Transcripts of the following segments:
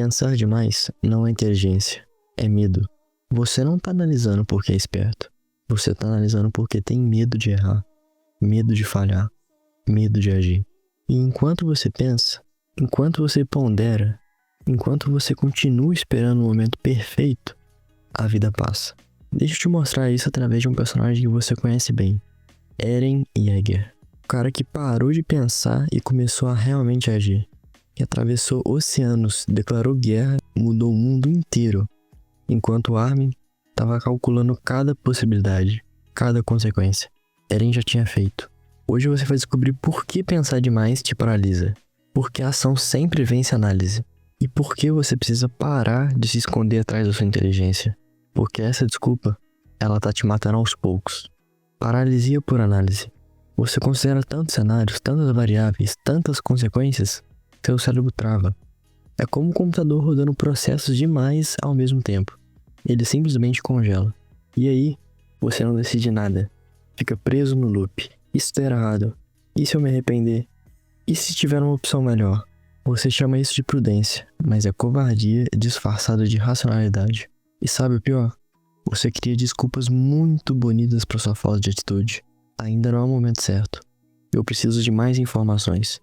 Pensar demais não é inteligência, é medo. Você não tá analisando porque é esperto. Você tá analisando porque tem medo de errar, medo de falhar, medo de agir. E enquanto você pensa, enquanto você pondera, enquanto você continua esperando o momento perfeito, a vida passa. Deixa eu te mostrar isso através de um personagem que você conhece bem, Eren Yeager. O cara que parou de pensar e começou a realmente agir. Que atravessou oceanos, declarou guerra, mudou o mundo inteiro. Enquanto Armin estava calculando cada possibilidade, cada consequência. Eren já tinha feito. Hoje você vai descobrir por que pensar demais te paralisa. Por que a ação sempre vence a análise. E por que você precisa parar de se esconder atrás da sua inteligência. Porque essa desculpa, ela tá te matando aos poucos. Paralisia por análise. Você considera tantos cenários, tantas variáveis, tantas consequências, seu cérebro trava. É como um computador rodando processos demais ao mesmo tempo. Ele simplesmente congela. E aí, você não decide nada. Fica preso no loop. Isso tá errado. E se eu me arrepender? E se tiver uma opção melhor? Você chama isso de prudência, mas é covardia disfarçada de racionalidade. E sabe o pior? Você cria desculpas muito bonitas para sua falta de atitude. Ainda não é o momento certo. Eu preciso de mais informações.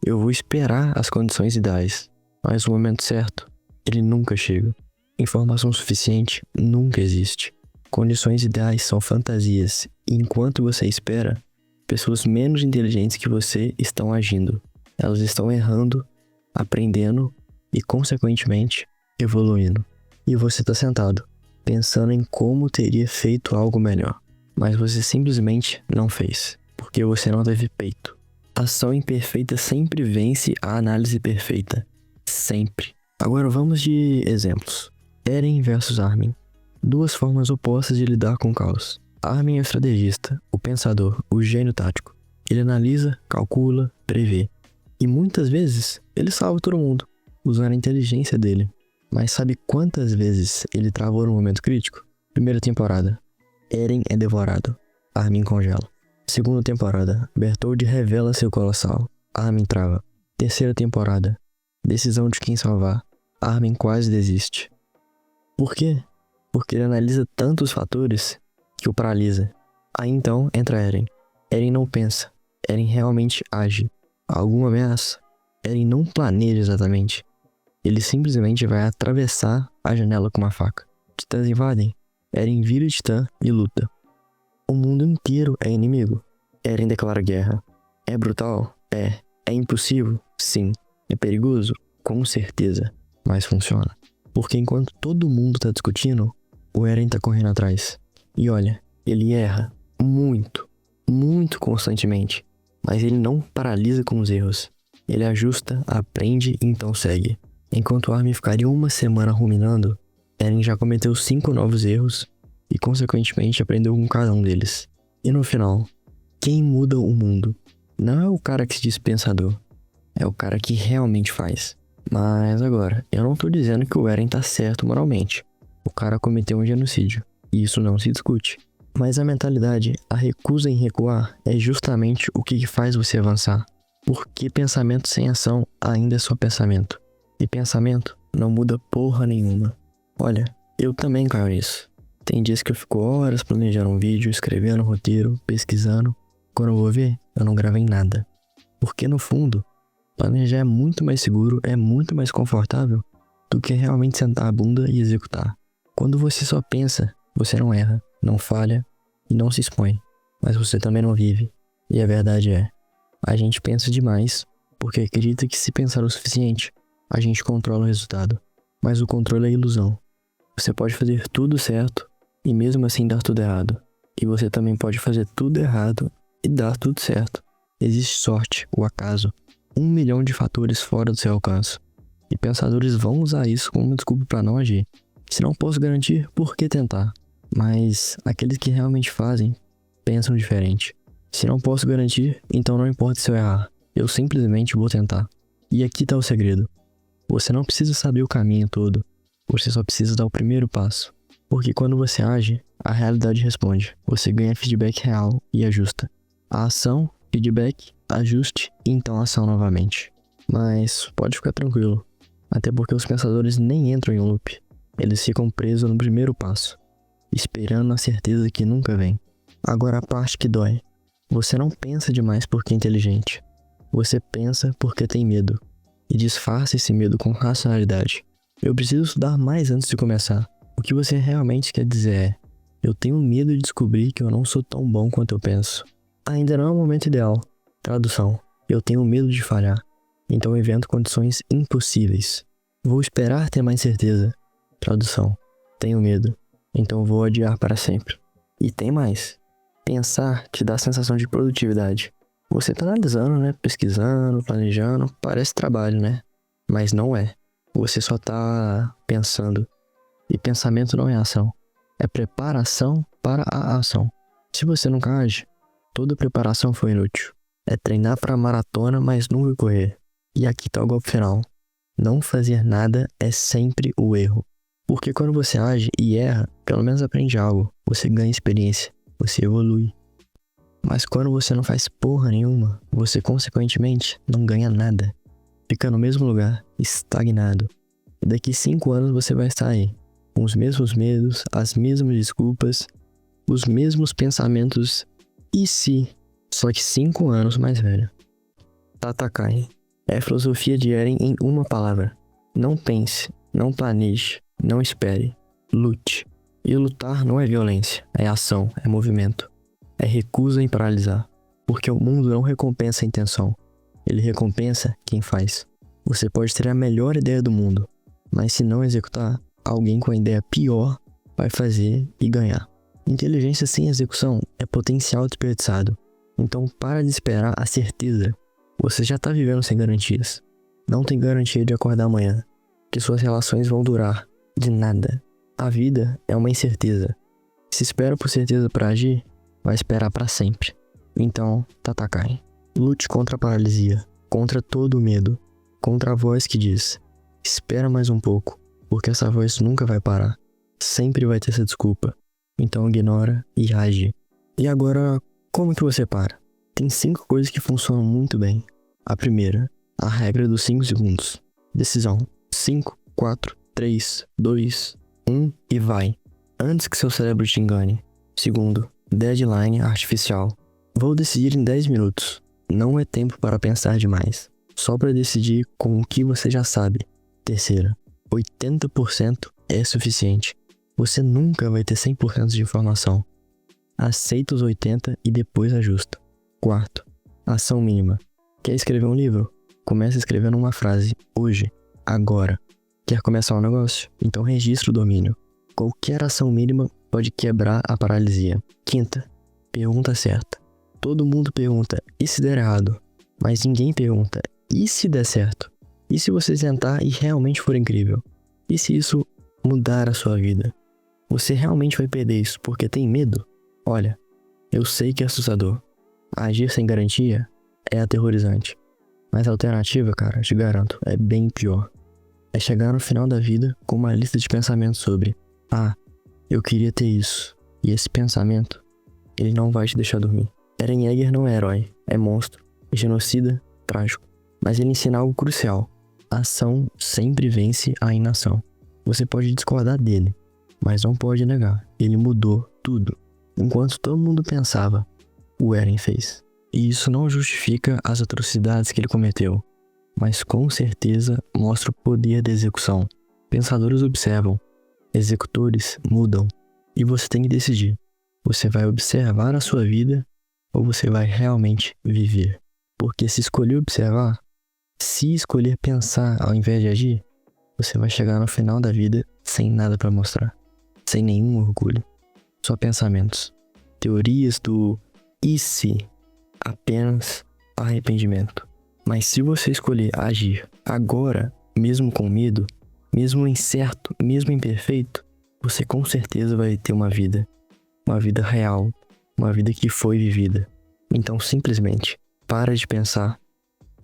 Eu vou esperar as condições ideais. Mas o momento certo, ele nunca chega. Informação suficiente nunca existe. Condições ideais são fantasias. E enquanto você espera, pessoas menos inteligentes que você estão agindo. Elas estão errando, aprendendo e, consequentemente, evoluindo. E você está sentado, pensando em como teria feito algo melhor. Mas você simplesmente não fez, porque você não teve peito. A ação imperfeita sempre vence a análise perfeita. Sempre. Agora vamos de exemplos. Eren versus Armin. Duas formas opostas de lidar com o caos. Armin é o estrategista, o pensador, o gênio tático. Ele analisa, calcula, prevê. E muitas vezes ele salva todo mundo, usando a inteligência dele. Mas sabe quantas vezes ele travou no momento crítico? Primeira temporada. Eren é devorado. Armin congela. Segunda temporada. Bertholdt revela seu colossal. Armin trava. Terceira temporada. Decisão de quem salvar. Armin quase desiste. Por quê? Porque ele analisa tantos fatores que o paralisa. Aí então entra Eren. Eren não pensa. Eren realmente age. Alguma ameaça? Eren não planeja exatamente. Ele simplesmente vai atravessar a janela com uma faca. Titãs invadem. Eren vira titã e luta. O mundo inteiro é inimigo. Eren declara guerra. É brutal? É. É impossível? Sim. É perigoso? Com certeza. Mas funciona. Porque enquanto todo mundo tá discutindo, o Eren tá correndo atrás. E olha, ele erra muito, muito constantemente. Mas ele não paralisa com os erros. Ele ajusta, aprende e então segue. Enquanto Armin ficaria uma semana ruminando, Eren já cometeu 5 novos erros e consequentemente aprendeu com cada um deles. E no final, quem muda o mundo não é o cara que se diz pensador, é o cara que realmente faz. Mas agora, eu não tô dizendo que o Eren tá certo moralmente. O cara cometeu um genocídio, e isso não se discute. Mas a mentalidade, a recusa em recuar, é justamente o que faz você avançar. Porque pensamento sem ação ainda é só pensamento. E pensamento não muda porra nenhuma. Olha, eu também caio nisso. Tem dias que eu fico horas planejando um vídeo, escrevendo um roteiro, pesquisando. Quando eu vou ver, eu não gravei nada. Porque no fundo, planejar é muito mais seguro, é muito mais confortável do que realmente sentar a bunda e executar. Quando você só pensa, você não erra, não falha e não se expõe. Mas você também não vive. E a verdade é, a gente pensa demais porque acredita que se pensar o suficiente, a gente controla o resultado. Mas o controle é ilusão. Você pode fazer tudo certo e mesmo assim dar tudo errado. E você também pode fazer tudo errado e dar tudo certo. Existe sorte, o acaso, 1 milhão de fatores fora do seu alcance. E pensadores vão usar isso como uma desculpa para não agir. Se não posso garantir, por que tentar? Mas aqueles que realmente fazem, pensam diferente. Se não posso garantir, então não importa se eu errar. Eu simplesmente vou tentar. E aqui tá o segredo. Você não precisa saber o caminho todo. Você só precisa dar o primeiro passo. Porque quando você age, a realidade responde. Você ganha feedback real e ajusta. A ação, feedback, ajuste e então ação novamente. Mas pode ficar tranquilo. Até porque os pensadores nem entram em um loop. Eles ficam presos no primeiro passo, esperando a certeza que nunca vem. Agora a parte que dói. Você não pensa demais porque é inteligente. Você pensa porque tem medo. E disfarça esse medo com racionalidade. Eu preciso estudar mais antes de começar. O que você realmente quer dizer é: eu tenho medo de descobrir que eu não sou tão bom quanto eu penso. Ainda não é o momento ideal. Tradução: eu tenho medo de falhar. Então invento condições impossíveis. Vou esperar ter mais certeza. Tradução: tenho medo. Então vou adiar para sempre. E tem mais. Pensar te dá a sensação de produtividade. Você tá analisando, né? Pesquisando, planejando. Parece trabalho, né? Mas não é. Você só tá pensando. E pensamento não é ação. É preparação para a ação. Se você nunca age, toda preparação foi inútil. É treinar para maratona, mas nunca correr. E aqui tá o golpe final. Não fazer nada é sempre o erro. Porque quando você age e erra, pelo menos aprende algo. Você ganha experiência. Você evolui. Mas quando você não faz porra nenhuma, você consequentemente não ganha nada. Fica no mesmo lugar, estagnado. E daqui 5 anos você vai estar aí, com os mesmos medos, as mesmas desculpas, os mesmos pensamentos. E se? Só que 5 anos mais velho. Tatakai. É a filosofia de Eren em uma palavra. Não pense, não planeje, não espere. Lute. E lutar não é violência, é ação, é movimento. É recusa em paralisar. Porque o mundo não recompensa a intenção. Ele recompensa quem faz. Você pode ter a melhor ideia do mundo, mas se não executar, alguém com a ideia pior vai fazer e ganhar. Inteligência sem execução é potencial desperdiçado. Então para de esperar a certeza. Você já está vivendo sem garantias. Não tem garantia de acordar amanhã, que suas relações vão durar. De nada. A vida é uma incerteza. Se espera por certeza para agir, vai esperar para sempre. Então, Tatakai. Lute contra a paralisia, contra todo o medo, contra a voz que diz: espera mais um pouco, porque essa voz nunca vai parar. Sempre vai ter essa desculpa. Então ignora e age. E agora, como que você para? Tem 5 coisas que funcionam muito bem. A primeira, a regra dos 5 segundos. Decisão: 5, 4, 3, 2, 1 e vai. Antes que seu cérebro te engane. Segundo, deadline artificial. Vou decidir em 10 minutos. Não é tempo para pensar demais. Só para decidir com o que você já sabe. Terceira, 80% é suficiente. Você nunca vai ter 100% de informação. Aceita os 80% e depois ajusta. Quarto, ação mínima. Quer escrever um livro? Comece escrevendo uma frase. Hoje. Agora. Quer começar um negócio? Então registre o domínio. Qualquer ação mínima pode quebrar a paralisia. Quinta, pergunta certa. Todo mundo pergunta, e se der errado? Mas ninguém pergunta, e se der certo? E se você tentar e realmente for incrível? E se isso mudar a sua vida? Você realmente vai perder isso porque tem medo? Olha, eu sei que é assustador. Agir sem garantia é aterrorizante. Mas a alternativa, cara, te garanto, é bem pior. É chegar no final da vida com uma lista de pensamentos sobre: ah, eu queria ter isso. E esse pensamento, ele não vai te deixar dormir. Eren Yeager não é herói, é monstro, é genocida, trágico. Mas ele ensina algo crucial. A ação sempre vence a inação. Você pode discordar dele, mas não pode negar. Ele mudou tudo. Enquanto todo mundo pensava, o Eren fez. E isso não justifica as atrocidades que ele cometeu, mas com certeza mostra o poder da execução. Pensadores observam, executores mudam. E você tem que decidir. Você vai observar a sua vida ou você vai realmente viver? Porque se escolher observar, se escolher pensar ao invés de agir, você vai chegar no final da vida sem nada para mostrar. Sem nenhum orgulho. Só pensamentos. Teorias do e se, apenas arrependimento. Mas se você escolher agir agora, mesmo com medo, mesmo incerto, mesmo imperfeito, você com certeza vai ter uma vida real, uma vida que foi vivida. Então simplesmente, para de pensar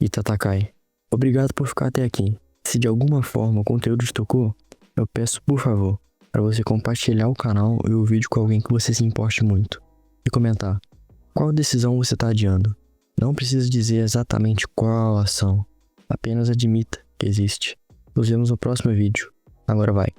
e Tatakai. Obrigado por ficar até aqui. Se de alguma forma o conteúdo te tocou, eu peço por favor, para você compartilhar o canal e o vídeo com alguém que você se importe muito. E comentar, qual decisão você está adiando? Não precisa dizer exatamente qual ação, apenas admita que existe. Nos vemos no próximo vídeo. Agora vai.